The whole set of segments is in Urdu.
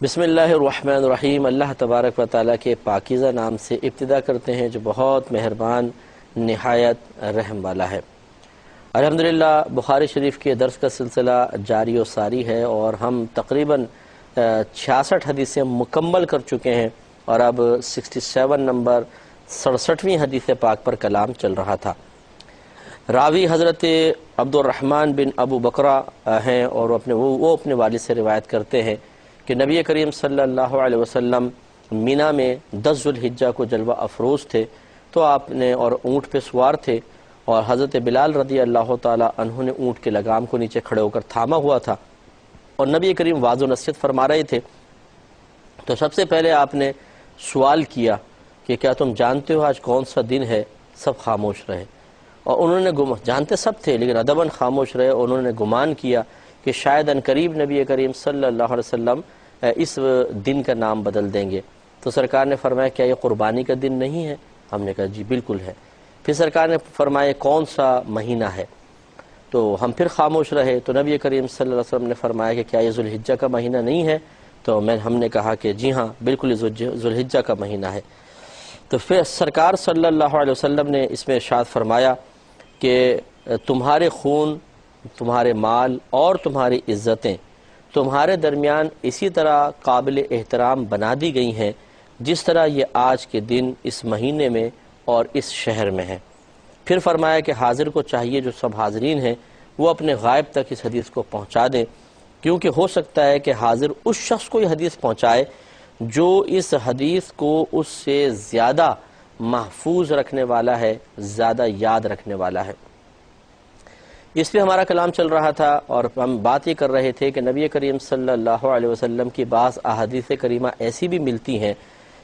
بسم اللہ الرحمن الرحیم۔ اللہ تبارک و تعالیٰ کے پاکیزہ نام سے ابتدا کرتے ہیں جو بہت مہربان نہایت رحم والا ہے۔ الحمدللہ بخاری شریف کے درس کا سلسلہ جاری و ساری ہے اور ہم تقریباً 66 حدیثیں مکمل کر چکے ہیں اور اب 67 نمبر 67ویں حدیث پاک پر کلام چل رہا تھا۔ راوی حضرت عبد الرحمن بن ابو بکرہ ہیں اور وہ اپنے والد سے روایت کرتے ہیں کہ نبی کریم صلی اللہ علیہ وسلم مینا میں 10 ذوالحجہ کو جلوہ افروز تھے تو آپ نے اور اونٹ پہ سوار تھے اور حضرت بلال رضی اللہ تعالی عنہ نے اونٹ کے لگام کو نیچے کھڑے ہو کر تھاما ہوا تھا اور نبی کریم واعظ و نصیحت فرما رہے تھے۔ تو سب سے پہلے آپ نے سوال کیا کہ کیا تم جانتے ہو آج کون سا دن ہے؟ سب خاموش رہے اور انہوں نے جانتے سب تھے لیکن ادباً خاموش رہے اور انہوں نے گمان کیا کہ شاید ان قریب نبی کریم صلی اللہ علیہ وسلم اس دن کا نام بدل دیں گے۔ تو سرکار نے فرمایا کیا یہ قربانی کا دن نہیں ہے؟ ہم نے کہا جی بالکل ہے۔ پھر سرکار نے فرمایا کون سا مہینہ ہے؟ تو ہم پھر خاموش رہے تو نبی کریم صلی اللہ علیہ وسلم نے فرمایا کہ کیا یہ ذوالحجہ کا مہینہ نہیں ہے؟ تو ہم نے کہا کہ جی ہاں بالکل یہ ذوالحجہ کا مہینہ ہے۔ تو پھر سرکار صلی اللہ علیہ وسلم نے اس میں ارشاد فرمایا کہ تمہارے خون، تمہارے مال اور تمہاری عزتیں تمہارے درمیان اسی طرح قابل احترام بنا دی گئی ہیں جس طرح یہ آج کے دن اس مہینے میں اور اس شہر میں ہے۔ پھر فرمایا کہ حاضر کو چاہیے جو سب حاضرین ہیں وہ اپنے غائب تک اس حدیث کو پہنچا دیں، کیونکہ ہو سکتا ہے کہ حاضر اس شخص کو یہ حدیث پہنچائے جو اس حدیث کو اس سے زیادہ محفوظ رکھنے والا ہے، زیادہ یاد رکھنے والا ہے۔ اس پہ ہمارا کلام چل رہا تھا اور ہم بات یہ کر رہے تھے کہ نبی کریم صلی اللہ علیہ وسلم کی بعض احادیث کریمہ ایسی بھی ملتی ہیں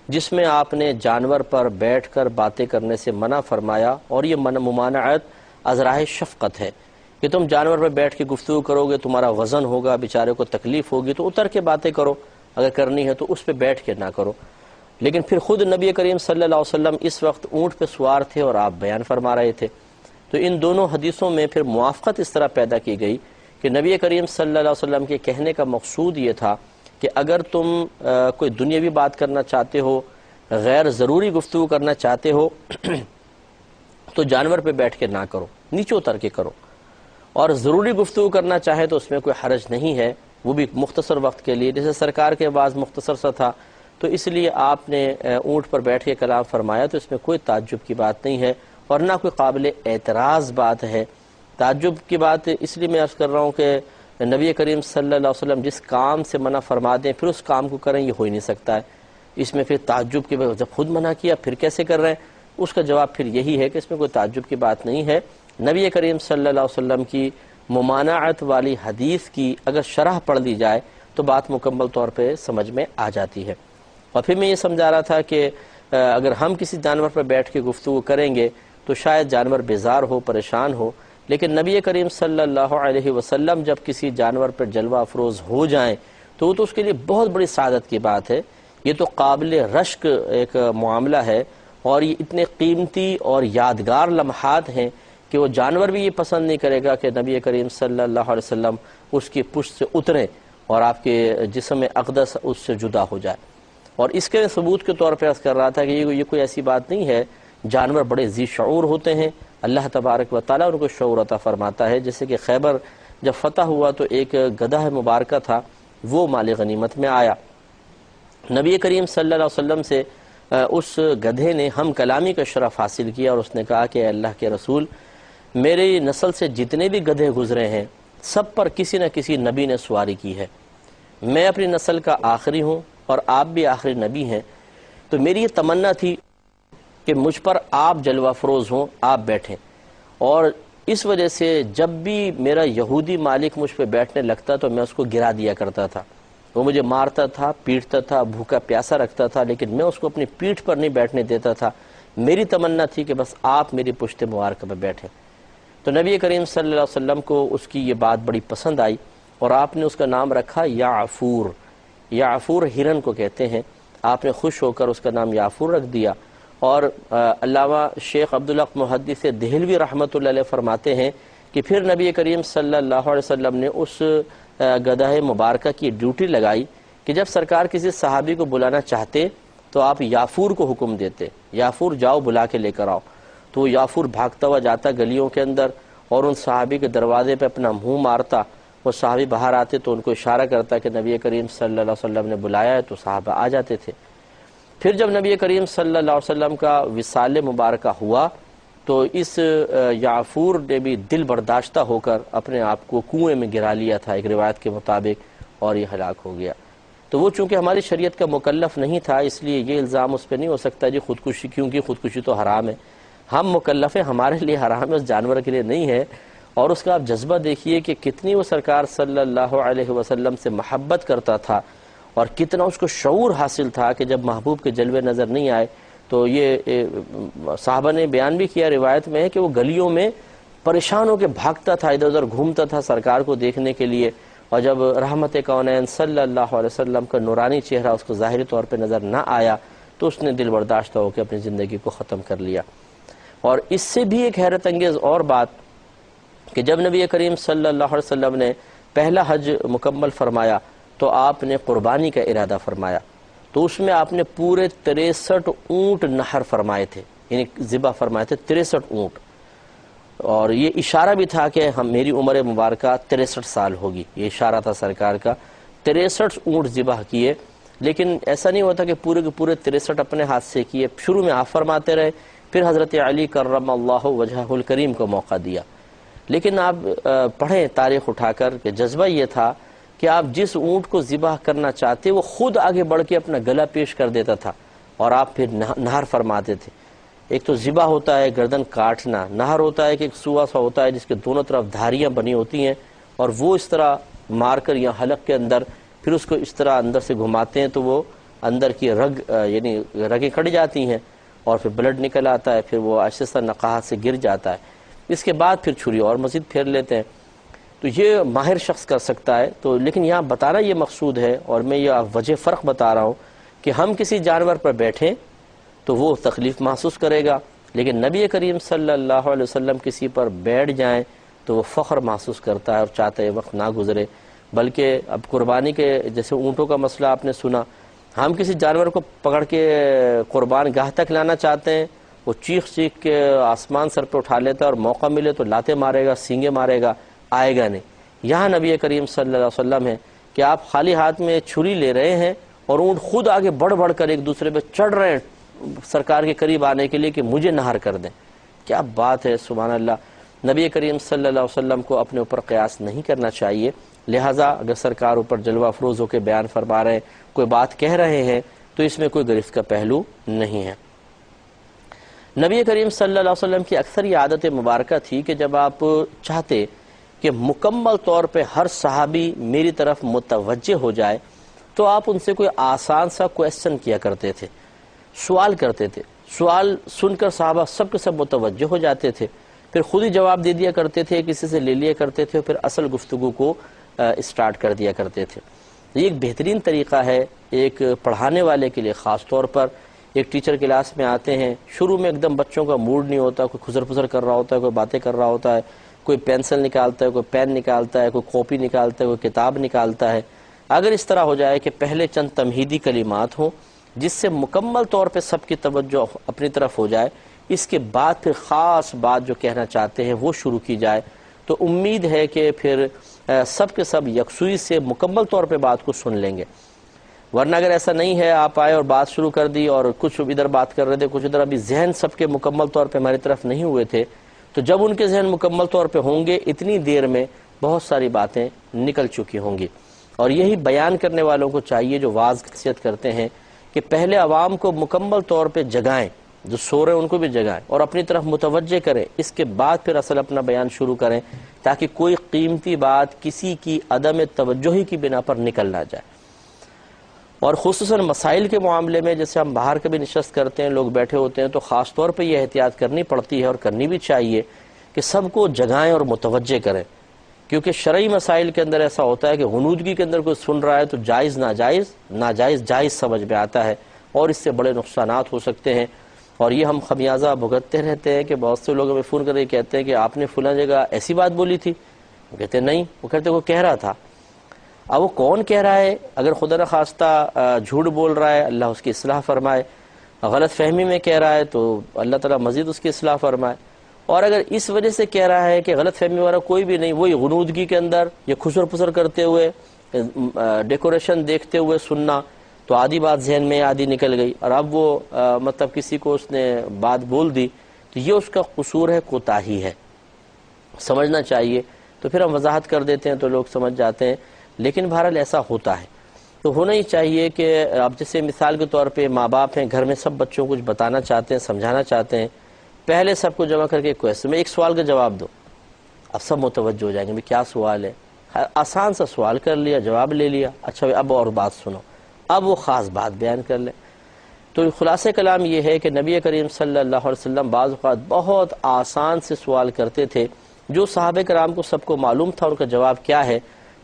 جس میں آپ نے جانور پر بیٹھ کر باتیں کرنے سے منع فرمایا، اور یہ ممانعت از راہ شفقت ہے کہ تم جانور پر بیٹھ کے گفتگو کرو گے، تمہارا وزن ہوگا، بیچارے کو تکلیف ہوگی، تو اتر کے باتیں کرو، اگر کرنی ہے تو اس پہ بیٹھ کے نہ کرو۔ لیکن پھر خود نبی کریم صلی اللہ علیہ وسلم اس وقت اونٹ پہ سوار تھے اور آپ بیان فرما رہے تھے۔ تو ان دونوں حدیثوں میں پھر موافقت اس طرح پیدا کی گئی کہ نبی کریم صلی اللہ علیہ وسلم کے کہنے کا مقصود یہ تھا کہ اگر تم کوئی دنیاوی بات کرنا چاہتے ہو، غیر ضروری گفتگو کرنا چاہتے ہو تو جانور پہ بیٹھ کے نہ کرو، نیچے اتر کے کرو، اور ضروری گفتگو کرنا چاہے تو اس میں کوئی حرج نہیں ہے، وہ بھی مختصر وقت کے لیے، جیسے سرکار کے بعض مختصر سا تھا تو اس لیے آپ نے اونٹ پر بیٹھ کے کلام فرمایا، تو اس میں کوئی تعجب کی بات نہیں ہے اور نہ کوئی قابل اعتراض بات ہے۔ تعجب کی بات اس لیے میں عرض کر رہا ہوں کہ نبی کریم صلی اللہ علیہ وسلم جس کام سے منع فرما دیں پھر اس کام کو کریں، یہ ہو ہی نہیں سکتا ہے۔ اس میں پھر تعجب کی بات، جب خود منع کیا پھر کیسے کر رہے ہیں؟ اس کا جواب پھر یہی ہے کہ اس میں کوئی تعجب کی بات نہیں ہے۔ نبی کریم صلی اللہ علیہ وسلم کی ممانعت والی حدیث کی اگر شرح پڑھ لی جائے تو بات مکمل طور پہ سمجھ میں آ جاتی ہے۔ اور پھر میں یہ سمجھا رہا تھا کہ اگر ہم کسی جانور پر بیٹھ کے گفتگو کریں گے تو شاید جانور بیزار ہو، پریشان ہو، لیکن نبی کریم صلی اللہ علیہ وسلم جب کسی جانور پر جلوہ افروز ہو جائیں تو وہ تو اس کے لیے بہت بڑی سعادت کی بات ہے۔ یہ تو قابل رشک ایک معاملہ ہے اور یہ اتنے قیمتی اور یادگار لمحات ہیں کہ وہ جانور بھی یہ پسند نہیں کرے گا کہ نبی کریم صلی اللہ علیہ وسلم اس کی پشت سے اتریں اور آپ کے جسم اقدس اس سے جدا ہو جائے۔ اور اس کے ثبوت کے طور پہ عرض کر رہا تھا کہ یہ کوئی ایسی بات نہیں ہے، جانور بڑے ذی شعور ہوتے ہیں، اللہ تبارک و تعالیٰ ان کو شعور عطا فرماتا ہے۔ جیسے کہ خیبر جب فتح ہوا تو ایک گدھا مبارکہ تھا، وہ مال غنیمت میں آیا، نبی کریم صلی اللہ علیہ وسلم سے اس گدھے نے ہم کلامی کا شرف حاصل کیا اور اس نے کہا کہ اللہ کے رسول، میری نسل سے جتنے بھی گدھے گزرے ہیں سب پر کسی نہ کسی نبی نے سواری کی ہے، میں اپنی نسل کا آخری ہوں اور آپ بھی آخری نبی ہیں، تو میری یہ تمنا تھی کہ مجھ پر آپ جلوہ افروز ہوں، آپ بیٹھیں، اور اس وجہ سے جب بھی میرا یہودی مالک مجھ پہ بیٹھنے لگتا تو میں اس کو گرا دیا کرتا تھا، وہ مجھے مارتا تھا، پیٹتا تھا، بھوکا پیاسا رکھتا تھا، لیکن میں اس کو اپنی پیٹھ پر نہیں بیٹھنے دیتا تھا۔ میری تمنا تھی کہ بس آپ میری پشت مبارکہ پہ بیٹھیں۔ تو نبی کریم صلی اللہ علیہ وسلم کو اس کی یہ بات بڑی پسند آئی اور آپ نے اس کا نام رکھا یعفور۔ یعفور ہرن کو کہتے ہیں، آپ نے خوش ہو کر اس کا نام یعفور رکھ دیا۔ اور علامہ شیخ عبدالحق محدث دہلوی رحمۃ اللہ علیہ فرماتے ہیں کہ پھر نبی کریم صلی اللہ علیہ وسلم نے اس گدھے مبارکہ کی ڈیوٹی لگائی کہ جب سرکار کسی صحابی کو بلانا چاہتے تو آپ یافور کو حکم دیتے، یافور جاؤ بلا کے لے کر آؤ، تو وہ یافور بھاگتا ہوا جاتا گلیوں کے اندر اور ان صحابی کے دروازے پہ اپنا منہ مارتا، وہ صحابی باہر آتے تو ان کو اشارہ کرتا کہ نبی کریم صلی اللہ علیہ وسلم نے بلایا ہے، تو صحابہ آ جاتے تھے۔ پھر جب نبی کریم صلی اللہ علیہ وسلم کا وصال مبارکہ ہوا تو اس یافور نے بھی دل برداشتہ ہو کر اپنے آپ کو کنویں میں گرا لیا تھا ایک روایت کے مطابق، اور یہ ہلاک ہو گیا۔ تو وہ چونکہ ہماری شریعت کا مکلف نہیں تھا، اس لیے یہ الزام اس پہ نہیں ہو سکتا جی خودکشی، کیونکہ خودکشی تو حرام ہے۔ ہم مکلف ہیں، ہمارے لیے حرام ہے، اس جانور کے لیے نہیں ہے۔ اور اس کا آپ جذبہ دیکھیے کہ کتنی وہ سرکار صلی اللہ علیہ وسلم سے محبت کرتا تھا اور کتنا اس کو شعور حاصل تھا کہ جب محبوب کے جلوے نظر نہیں آئے تو یہ صحابہ نے بیان بھی کیا، روایت میں ہے کہ وہ گلیوں میں پریشان ہو کے بھاگتا تھا، ادھر ادھر گھومتا تھا سرکار کو دیکھنے کے لیے، اور جب رحمت کونین صلی اللہ علیہ وسلم کا نورانی چہرہ اس کو ظاہری طور پہ نظر نہ آیا تو اس نے دل برداشتہ ہو کے اپنی زندگی کو ختم کر لیا۔ اور اس سے بھی ایک حیرت انگیز اور بات کہ جب نبی کریم صلی اللہ علیہ وسلم نے پہلا حج مکمل فرمایا تو آپ نے قربانی کا ارادہ فرمایا، تو اس میں آپ نے پورے 63 اونٹ نحر فرمائے تھے، یعنی ذبح فرمائے تھے 63 اونٹ، اور یہ اشارہ بھی تھا کہ میری عمر مبارکہ 63 سال ہوگی، یہ اشارہ تھا سرکار کا۔ 63 اونٹ ذبح کیے، لیکن ایسا نہیں ہوتا کہ پورے کے پورے 63 اپنے ہاتھ سے کیے، شروع میں آپ فرماتے رہے، پھر حضرت علی کرم اللہ وجہہ الکریم کو موقع دیا۔ لیکن آپ پڑھیں تاریخ اٹھا کر کہ جذبہ یہ تھا کہ آپ جس اونٹ کو ذبح کرنا چاہتے وہ خود آگے بڑھ کے اپنا گلا پیش کر دیتا تھا اور آپ پھر نہر فرماتے تھے۔ ایک تو ذبح ہوتا ہے گردن کاٹنا، نہر ہوتا ہے کہ ایک سوا سا ہوتا ہے جس کے دونوں طرف دھاریاں بنی ہوتی ہیں اور وہ اس طرح مار کر یا حلق کے اندر پھر اس کو اس طرح اندر سے گھماتے ہیں تو وہ اندر کی رگ یعنی رگیں کٹ جاتی ہیں اور پھر بلڈ نکل آتا ہے، پھر وہ آہستہ نقاہت سے گر جاتا ہے، اس کے بعد پھر چھری اور مزید پھیر لیتے ہیں۔ تو یہ ماہر شخص کر سکتا ہے، تو لیکن یہاں بتانا یہ مقصود ہے اور میں یہ وجہ فرق بتا رہا ہوں کہ ہم کسی جانور پر بیٹھیں تو وہ تکلیف محسوس کرے گا، لیکن نبی کریم صلی اللہ علیہ وسلم کسی پر بیٹھ جائیں تو وہ فخر محسوس کرتا ہے اور چاہتا ہے وقت نہ گزرے۔ بلکہ اب قربانی کے جیسے اونٹوں کا مسئلہ آپ نے سنا، ہم کسی جانور کو پکڑ کے قربان گاہ تک لانا چاہتے ہیں، وہ چیخ کے آسمان سر پہ اٹھا لیتا ہے اور موقع ملے تو لاتے مارے گا، سینگے مارے گا، آئے گا نہیں۔ یہاں نبی کریم صلی اللہ علیہ وسلم ہے کہ آپ خالی ہاتھ میں چھری لے رہے ہیں اور اونٹ خود آگے بڑھ بڑھ کر ایک دوسرے پہ چڑھ رہے ہیں سرکار کے قریب آنے کے لیے کہ مجھے نہر کر دیں۔ کیا بات ہے، سبحان اللہ۔ نبی کریم صلی اللہ علیہ وسلم کو اپنے اوپر قیاس نہیں کرنا چاہیے، لہٰذا اگر سرکار اوپر جلوہ افروز ہو کے بیان فرما رہے ہیں، کوئی بات کہہ رہے ہیں تو اس میں کوئی گرفت کا پہلو نہیں ہے۔ نبی کریم صلی اللہ علیہ وسلم کی اکثر یہ عادت مبارکہ تھی کہ جب آپ چاہتے کہ مکمل طور پہ ہر صحابی میری طرف متوجہ ہو جائے تو آپ ان سے کوئی آسان سا کویسچن کیا کرتے تھے، سوال کرتے تھے، سوال سن کر صحابہ سب کے سب متوجہ ہو جاتے تھے، پھر خود ہی جواب دے دیا کرتے تھے، کسی سے لے لیا کرتے تھے، پھر اصل گفتگو کو اسٹارٹ کر دیا کرتے تھے۔ یہ ایک بہترین طریقہ ہے ایک پڑھانے والے کے لیے، خاص طور پر ایک ٹیچر کلاس میں آتے ہیں، شروع میں ایک دم بچوں کا موڈ نہیں ہوتا، کوئی خزر پزر کر رہا ہوتا ہے، کوئی باتیں کر رہا ہوتا ہے، کوئی پینسل نکالتا ہے، کوئی پین نکالتا ہے، کوئی کاپی نکالتا ہے، کوئی کتاب نکالتا ہے۔ اگر اس طرح ہو جائے کہ پہلے چند تمہیدی کلمات ہوں جس سے مکمل طور پہ سب کی توجہ اپنی طرف ہو جائے، اس کے بعد پھر خاص بات جو کہنا چاہتے ہیں وہ شروع کی جائے، تو امید ہے کہ پھر سب کے سب یکسوئی سے مکمل طور پہ بات کو سن لیں گے۔ ورنہ اگر ایسا نہیں ہے، آپ آئے اور بات شروع کر دی اور کچھ ادھر بات کر رہے تھے، کچھ ادھر، ابھی ذہن سب کے مکمل طور پہ ہماری طرف نہیں ہوئے تھے، تو جب ان کے ذہن مکمل طور پہ ہوں گے اتنی دیر میں بہت ساری باتیں نکل چکی ہوں گی۔ اور یہی بیان کرنے والوں کو چاہیے جو واعظ نصیحت کرتے ہیں کہ پہلے عوام کو مکمل طور پہ جگائیں، جو سو رہے ہیں ان کو بھی جگائیں اور اپنی طرف متوجہ کریں، اس کے بعد پھر اصل اپنا بیان شروع کریں تاکہ کوئی قیمتی بات کسی کی عدم توجہی کی بنا پر نکل نہ جائے۔ اور خصوصاً مسائل کے معاملے میں جیسے ہم باہر کبھی نشست کرتے ہیں، لوگ بیٹھے ہوتے ہیں، تو خاص طور پہ یہ احتیاط کرنی پڑتی ہے اور کرنی بھی چاہیے کہ سب کو جگائیں اور متوجہ کریں، کیونکہ شرعی مسائل کے اندر ایسا ہوتا ہے کہ غنودگی کے اندر کوئی سن رہا ہے تو جائز ناجائز، ناجائز جائز سمجھ میں آتا ہے اور اس سے بڑے نقصانات ہو سکتے ہیں۔ اور یہ ہم خمیازہ بھگتتے رہتے ہیں کہ بہت سے لوگ ہمیں فون کر کے کہتے ہیں کہ آپ نے فلاں جگہ ایسی بات بولی تھی، وہ کہتے ہیں نہیں، وہ کہتے ہیں وہ کہہ رہا تھا۔ اب وہ کون کہہ رہا ہے؟ اگر خدا نخواستہ جھوٹ بول رہا ہے، اللہ اس کی اصلاح فرمائے، غلط فہمی میں کہہ رہا ہے تو اللہ تعالیٰ مزید اس کی اصلاح فرمائے، اور اگر اس وجہ سے کہہ رہا ہے کہ غلط فہمی والا کوئی بھی نہیں، وہی غنودگی کے اندر یہ خسر پسر کرتے ہوئے ڈیکوریشن دیکھتے ہوئے سننا، تو آدھی بات ذہن میں آدھی نکل گئی، اور اب وہ مطلب کسی کو اس نے بات بول دی تو یہ اس کا قصور ہے، کوتاہی ہے، سمجھنا چاہیے۔ تو پھر ہم وضاحت کر دیتے ہیں تو لوگ سمجھ جاتے ہیں، لیکن بہرحال ایسا ہوتا ہے تو ہونا ہی چاہیے کہ اب جیسے مثال کے طور پہ ماں باپ ہیں، گھر میں سب بچوں کو کچھ بتانا چاہتے ہیں، سمجھانا چاہتے ہیں، پہلے سب کو جمع کر کے کویسچن میں ایک سوال کا جواب دو، اب سب متوجہ ہو جائیں گے بھی کیا سوال ہے، آسان سا سوال کر لیا، جواب لے لیا، اچھا اب اور بات سنو، اب وہ خاص بات بیان کر لیں۔ تو خلاصہ کلام یہ ہے کہ نبی کریم صلی اللہ علیہ وسلم بعض اوقات بہت آسان سے سوال کرتے تھے، جو صحابہ کرام کو سب کو معلوم تھا ان کا جواب کیا ہے،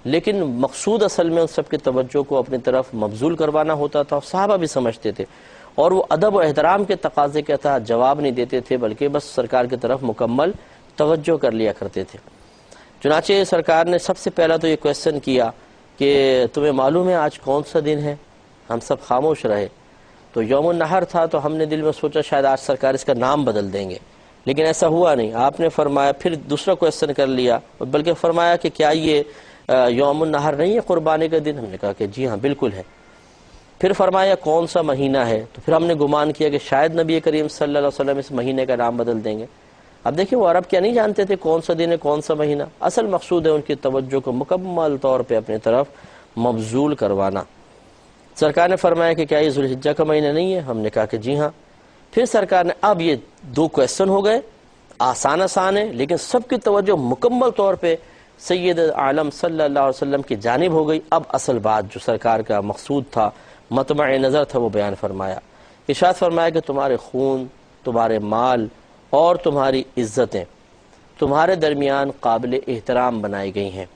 لیکن مقصود اصل میں ان سب کی توجہ کو اپنی طرف مبذول کروانا ہوتا تھا، اور صحابہ بھی سمجھتے تھے، اور وہ ادب و احترام کے تقاضے کے تحت جواب نہیں دیتے تھے، بلکہ بس سرکار کی طرف مکمل توجہ کر لیا کرتے تھے۔ چنانچہ سرکار نے سب سے پہلا تو یہ کویسچن کیا کہ تمہیں معلوم ہے آج کون سا دن ہے؟ ہم سب خاموش رہے، تو یوم النحر تھا تو ہم نے دل میں سوچا شاید آج سرکار اس کا نام بدل دیں گے، لیکن ایسا ہوا نہیں۔ آپ نے فرمایا، پھر دوسرا کویسچن کر لیا، بلکہ فرمایا کہ کیا یہ یوم النحر نہیں ہے قربانی کا دن؟ ہم نے کہا کہ جی ہاں بالکل ہے۔ پھر فرمایا کون سا مہینہ ہے؟ تو پھر ہم نے گمان کیا کہ شاید نبی کریم صلی اللہ علیہ وسلم اس مہینے کا نام بدل دیں گے۔ اب دیکھیں وہ عرب کیا نہیں جانتے تھے کون سا دن ہے کون سا مہینہ، اصل مقصود ہے ان کی توجہ کو مکمل طور پہ اپنی طرف مبذول کروانا۔ سرکار نے فرمایا کہ کیا یہ ذوالحجہ کا مہینہ نہیں ہے؟ ہم نے کہا کہ جی ہاں۔ پھر سرکار نے، اب یہ دو کویسچن ہو گئے، آسان ہے، لیکن سب کی توجہ مکمل طور پہ سید عالم صلی اللہ علیہ وسلم کی جانب ہو گئی۔ اب اصل بات جو سرکار کا مقصود تھا، مطمع نظر تھا، وہ بیان فرمایا۔ ارشاد فرمایا کہ تمہارے خون، تمہارے مال اور تمہاری عزتیں تمہارے درمیان قابل احترام بنائی گئی ہیں،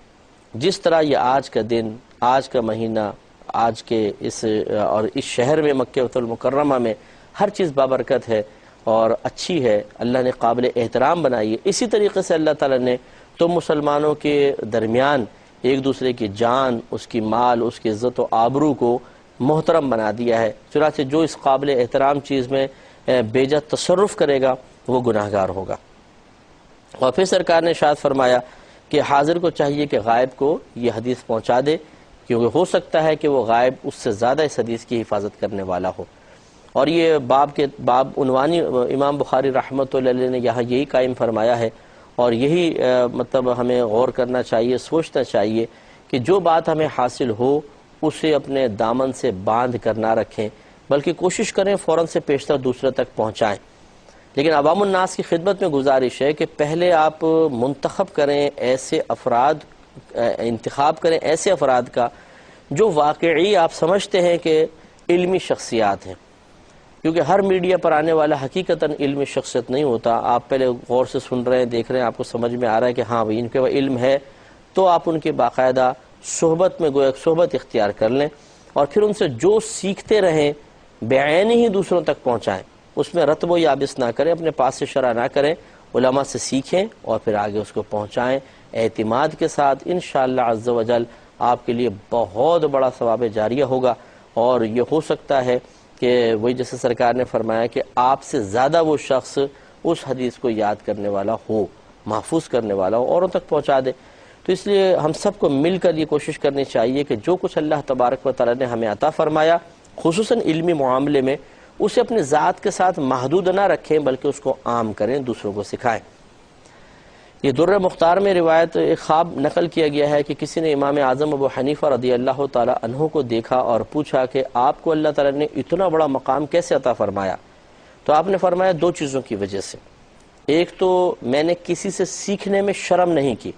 جس طرح یہ آج کا دن، آج کا مہینہ، آج کے اس شہر میں مکہ المکرمہ میں ہر چیز بابرکت ہے اور اچھی ہے، اللہ نے قابل احترام بنائی ہے۔ اسی طریقے سے اللہ تعالیٰ نے تم مسلمانوں کے درمیان ایک دوسرے کی جان، اس کی مال، اس کی عزت و آبرو کو محترم بنا دیا ہے، چنانچہ جو اس قابل احترام چیز میں بے جا تصرف کرے گا وہ گناہگار ہوگا۔ اور پھر سرکار نے ارشاد فرمایا کہ حاضر کو چاہیے کہ غائب کو یہ حدیث پہنچا دے، کیونکہ ہو سکتا ہے کہ وہ غائب اس سے زیادہ اس حدیث کی حفاظت کرنے والا ہو۔ اور یہ باب عنوانی امام بخاری رحمۃ اللہ علیہ نے یہاں یہی قائم فرمایا ہے، اور یہی مطلب ہمیں غور کرنا چاہیے، سوچنا چاہیے کہ جو بات ہمیں حاصل ہو اسے اپنے دامن سے باندھ کر نہ رکھیں، بلکہ کوشش کریں فوراً سے پیشتر دوسرے تک پہنچائیں۔ لیکن عوام الناس کی خدمت میں گزارش ہے کہ پہلے آپ منتخب کریں ایسے افراد، انتخاب کریں ایسے افراد کا جو واقعی آپ سمجھتے ہیں کہ علمی شخصیات ہیں، کیونکہ ہر میڈیا پر آنے والا حقیقتاً علمی شخصیت نہیں ہوتا۔ آپ پہلے غور سے سن رہے ہیں، دیکھ رہے ہیں، آپ کو سمجھ میں آ رہا ہے کہ ہاں بھائی ان کے وہ علم ہے، تو آپ ان کے باقاعدہ صحبت میں گویا صحبت اختیار کر لیں، اور پھر ان سے جو سیکھتے رہیں بعین ہی دوسروں تک پہنچائیں، اس میں رتب و یابس نہ کریں، اپنے پاس سے شرح نہ کریں، علماء سے سیکھیں اور پھر آگے اس کو پہنچائیں اعتماد کے ساتھ۔ انشاءاللہ عز و جل آپ کے لیے بہت بڑا ثواب جاریہ ہوگا، اور یہ ہو سکتا ہے کہ وہی جیسے سرکار نے فرمایا کہ آپ سے زیادہ وہ شخص اس حدیث کو یاد کرنے والا ہو، محفوظ کرنے والا ہو، اوروں تک پہنچا دے۔ تو اس لیے ہم سب کو مل کر یہ کوشش کرنی چاہیے کہ جو کچھ اللہ تبارک و تعالی نے ہمیں عطا فرمایا، خصوصاً علمی معاملے میں، اسے اپنے ذات کے ساتھ محدود نہ رکھیں، بلکہ اس کو عام کریں، دوسروں کو سکھائیں۔ یہ درہ مختار میں روایت ایک خواب نقل کیا گیا ہے کہ کسی نے امام اعظم ابو حنیفہ رضی اللہ تعالی عنہ کو دیکھا اور پوچھا کہ آپ کو اللہ تعالی نے اتنا بڑا مقام کیسے عطا فرمایا؟ تو آپ نے فرمایا دو چیزوں کی وجہ سے، ایک تو میں نے کسی سے سیکھنے میں شرم نہیں کی،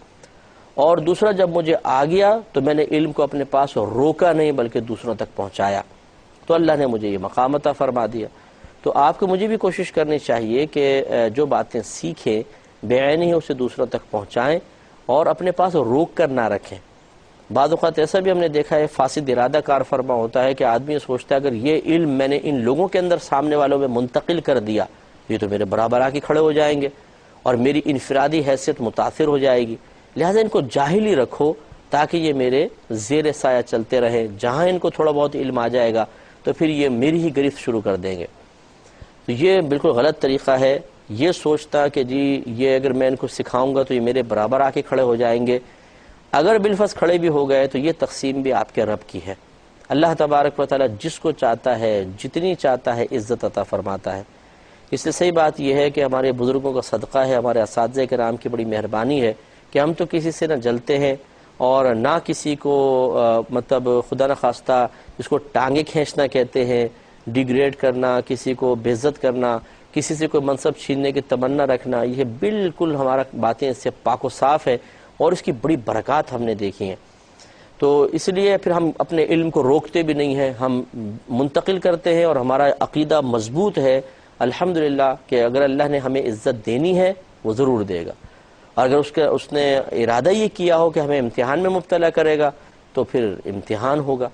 اور دوسرا جب مجھے آ گیا تو میں نے علم کو اپنے پاس روکا نہیں بلکہ دوسروں تک پہنچایا، تو اللہ نے مجھے یہ مقام عطا فرما دیا۔ تو آپ کو مجھے بھی کوشش کرنی چاہیے کہ جو باتیں سیکھیں بعین ہی اسے دوسروں تک پہنچائیں اور اپنے پاس روک کر نہ رکھیں۔ بعض اوقات ایسا بھی ہم نے دیکھا ہے، فاسد ارادہ کار فرما ہوتا ہے کہ آدمی سوچتا ہے اگر یہ علم میں نے ان لوگوں کے اندر سامنے والوں میں منتقل کر دیا، یہ تو میرے برابر آ کے کھڑے ہو جائیں گے اور میری انفرادی حیثیت متاثر ہو جائے گی، لہٰذا ان کو جاہل ہی رکھو، تاکہ یہ میرے زیر سایہ چلتے رہیں. جہاں ان کو تھوڑا بہت علم آ جائے گا تو پھر یہ میری ہی گرفت شروع کر دیں گے. تو یہ بالکل غلط طریقہ ہے یہ سوچتا کہ جی یہ اگر میں ان کو سکھاؤں گا تو یہ میرے برابر آ کے کھڑے ہو جائیں گے. اگر بالفرض کھڑے بھی ہو گئے تو یہ تقسیم بھی آپ کے رب کی ہے. اللہ تبارک و تعالیٰ جس کو چاہتا ہے جتنی چاہتا ہے عزت عطا فرماتا ہے. اس لیے صحیح بات یہ ہے کہ ہمارے بزرگوں کا صدقہ ہے, ہمارے اساتذہ کرام کی بڑی مہربانی ہے کہ ہم تو کسی سے نہ جلتے ہیں اور نہ کسی کو مطلب خدا نخواستہ اس کو ٹانگیں کھینچنا کہتے ہیں, ڈیگریڈ کرنا, کسی کو بے عزت کرنا, کسی سے کوئی منصب چھیننے کی تمنا رکھنا, یہ بالکل ہمارا باتیں اس سے پاک و صاف ہے اور اس کی بڑی برکات ہم نے دیکھی ہیں. تو اس لیے پھر ہم اپنے علم کو روکتے بھی نہیں ہیں, ہم منتقل کرتے ہیں اور ہمارا عقیدہ مضبوط ہے الحمدللہ کہ اگر اللہ نے ہمیں عزت دینی ہے وہ ضرور دے گا, اور اگر اس نے ارادہ یہ کیا ہو کہ ہمیں امتحان میں مبتلا کرے گا تو پھر امتحان ہوگا.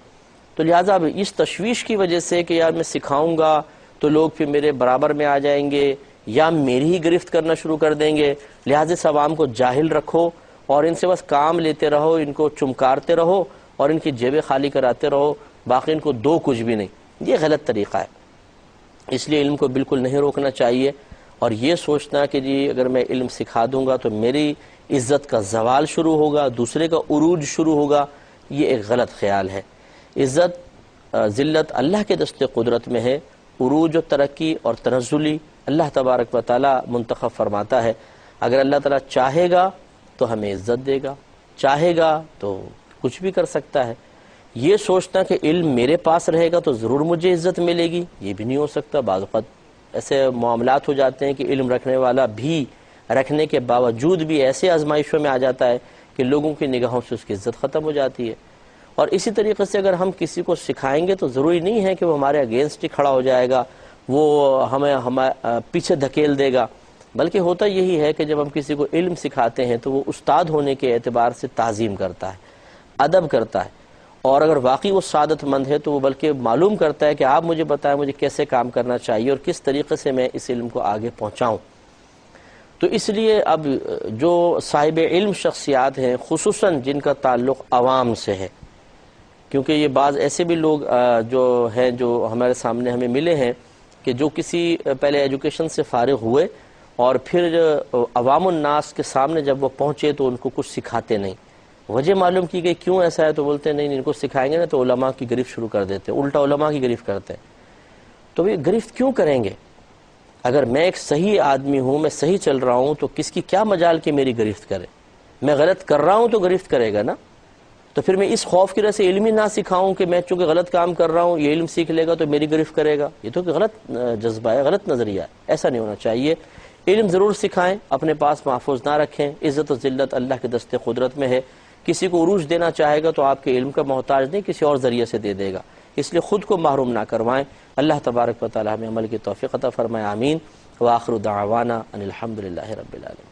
تو لہٰذا اب اس تشویش کی وجہ سے کہ یار میں سکھاؤں گا تو لوگ پھر میرے برابر میں آ جائیں گے یا میری ہی گرفت کرنا شروع کر دیں گے, لہٰذا اس عوام کو جاہل رکھو اور ان سے بس کام لیتے رہو, ان کو چمکارتے رہو اور ان کی جیبیں خالی کراتے رہو, باقی ان کو دو کچھ بھی نہیں. یہ غلط طریقہ ہے. اس لیے علم کو بالکل نہیں روکنا چاہیے, اور یہ سوچنا کہ جی اگر میں علم سکھا دوں گا تو میری عزت کا زوال شروع ہوگا, دوسرے کا عروج شروع ہوگا, یہ ایک غلط خیال ہے. عزت ذلت اللہ کے دست قدرت میں ہے, عروج و ترقی اور تنزلی اللہ تبارک و تعالی منتخب فرماتا ہے. اگر اللہ تعالی چاہے گا تو ہمیں عزت دے گا, چاہے گا تو کچھ بھی کر سکتا ہے. یہ سوچنا کہ علم میرے پاس رہے گا تو ضرور مجھے عزت ملے گی, یہ بھی نہیں ہو سکتا. بعض اوقات ایسے معاملات ہو جاتے ہیں کہ علم رکھنے والا بھی رکھنے کے باوجود بھی ایسے آزمائشوں میں آ جاتا ہے کہ لوگوں کی نگاہوں سے اس کی عزت ختم ہو جاتی ہے. اور اسی طریقے سے اگر ہم کسی کو سکھائیں گے تو ضروری نہیں ہے کہ وہ ہمارے اگینسٹ ہی کھڑا ہو جائے گا, وہ ہمیں پیچھے دھکیل دے گا, بلکہ ہوتا یہی ہے کہ جب ہم کسی کو علم سکھاتے ہیں تو وہ استاد ہونے کے اعتبار سے تعظیم کرتا ہے, ادب کرتا ہے, اور اگر واقعی وہ سعادت مند ہے تو وہ بلکہ معلوم کرتا ہے کہ آپ مجھے بتائیں مجھے کیسے کام کرنا چاہیے اور کس طریقے سے میں اس علم کو آگے پہنچاؤں. تو اس لیے اب جو صاحب علم شخصیات ہیں خصوصاً جن کا تعلق عوام سے ہے, کیونکہ یہ بعض ایسے بھی لوگ جو ہیں جو ہمارے سامنے ہمیں ملے ہیں کہ جو کسی پہلے ایجوکیشن سے فارغ ہوئے اور پھر عوام الناس کے سامنے جب وہ پہنچے تو ان کو کچھ سکھاتے نہیں. وجہ معلوم کی گئی کیوں ایسا ہے تو بولتے ہیں نہیں ان کو سکھائیں گے نا تو علماء کی گرفت شروع کر دیتے ہیں, الٹا علماء کی گرفت کرتے ہیں. تو یہ گرفت کیوں کریں گے؟ اگر میں ایک صحیح آدمی ہوں, میں صحیح چل رہا ہوں, تو کس کی کیا مجال کہ میری گرفت کرے؟ میں غلط کر رہا ہوں تو گرفت کرے گا نا. تو پھر میں اس خوف کی وجہ سے علم ہی نہ سکھاؤں کہ میں چونکہ غلط کام کر رہا ہوں, یہ علم سیکھ لے گا تو میری گرفت کرے گا. یہ تو کہ غلط جذبہ ہے, غلط نظریہ ہے, ایسا نہیں ہونا چاہیے. علم ضرور سکھائیں, اپنے پاس محفوظ نہ رکھیں. عزت و ذلت اللہ کے دست قدرت میں ہے. کسی کو عروج دینا چاہے گا تو آپ کے علم کا محتاج نہیں, کسی اور ذریعے سے دے دے گا. اس لیے خود کو محروم نہ کروائیں. اللہ تبارک و تعالی ہمیں عمل کی توفیق عطا فرمائے. آمین. وآخر دعوانا ان الحمد للہ رب العالمین.